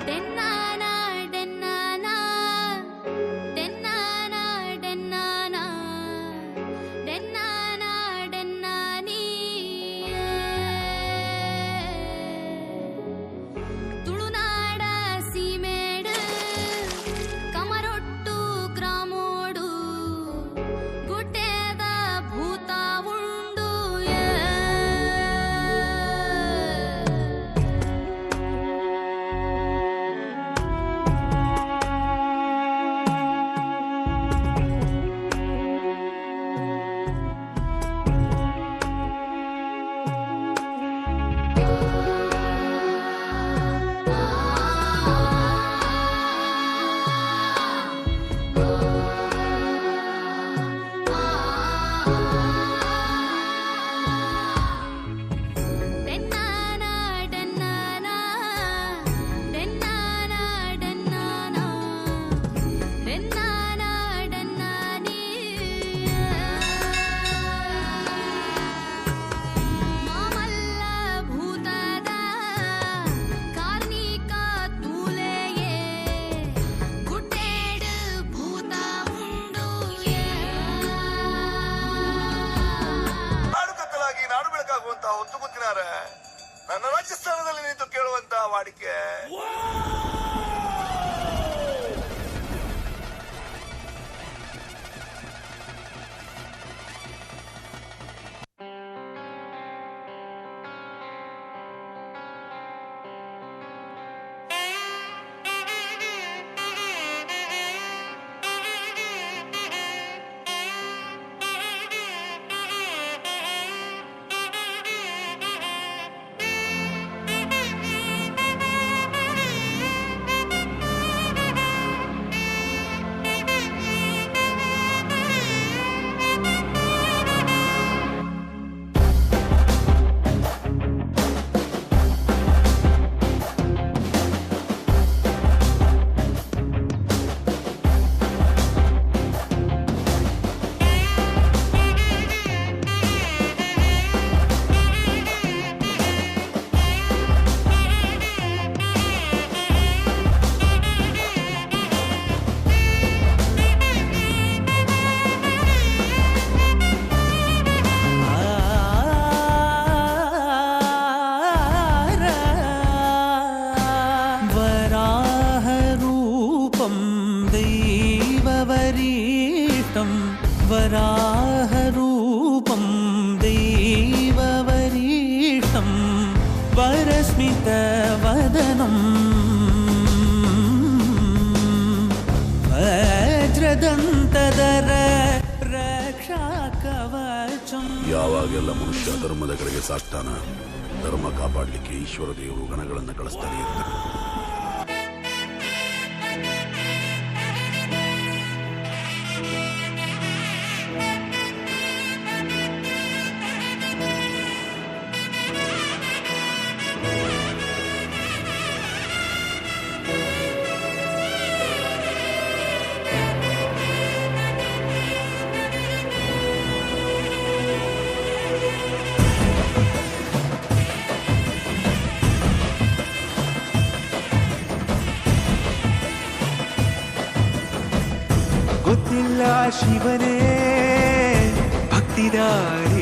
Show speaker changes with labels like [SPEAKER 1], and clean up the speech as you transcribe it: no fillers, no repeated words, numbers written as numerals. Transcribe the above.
[SPEAKER 1] ಡೆನ್ನಾನಾ ಡೆನ್ನಾನಾ ಡೆನ್ನಾನಾ ಡೆನ್ನಾನಾ ಡೆನ್ನಾನಾ ಡೆನ್ನಾನೀ ತುಳುನಾಡ ಸೀಮೇಡು ಕಮರೊಟ್ಟು ಗ್ರಾಮೋಡು ಗುಡ್ಡೆದ ಭೂತ ಉಂಡು ಡೆನ್ನಾನಾ ಡೆನ್ನಾನಾ ಡೆನ್ನಾನಾ ಡೆನ್ನಾನಾ ಡೆನ್ನಾನಾ ಡೆನ್ನಾನೀ ಮಾಮಲ್ಲ ಭೂತದ ಕಾರ್ಣಿಕ ತೂಲೆಯೇ ಗುಡ್ಡೇಡು ಭೂತ ಉಂಡು
[SPEAKER 2] ನಾಡು ಕತ್ತಲಾಗಿ ನಾಡು ಬೆಳಕಾಗುವಂತ ಹೊತ್ತು ಗೊತ್ತಿನಾರ ನನ್ನ ರಾಜಸ್ಥಾನದಲ್ಲಿ ನಿಂತು ಕೇಳುವಂತ ವಾಡಿಕೆ.
[SPEAKER 3] वराहरूपं दैववरीष्टं वराहरूपं दैववरीष्टं वरस्मितवदनं वज्रदन्तधर रक्षाकवचं.
[SPEAKER 2] ಯಾವಾಗೆಲ್ಲ ಮನುಷ್ಯ ಧರ್ಮದ ಕಡೆಗೆ ಸಾಕ್ತಾನ, ಧರ್ಮ ಕಾಪಾಡಲಿಕ್ಕೆ ಈಶ್ವರ ದೇವರು ಗಣಗಳನ್ನು ಕಳಿಸ್ತಾನೆ ಇರ್ತಾನೆ.
[SPEAKER 3] ಗೊತ್ತಿಲ್ಲ ಶಿವನೇ ಭಕ್ತಿದಾರಿ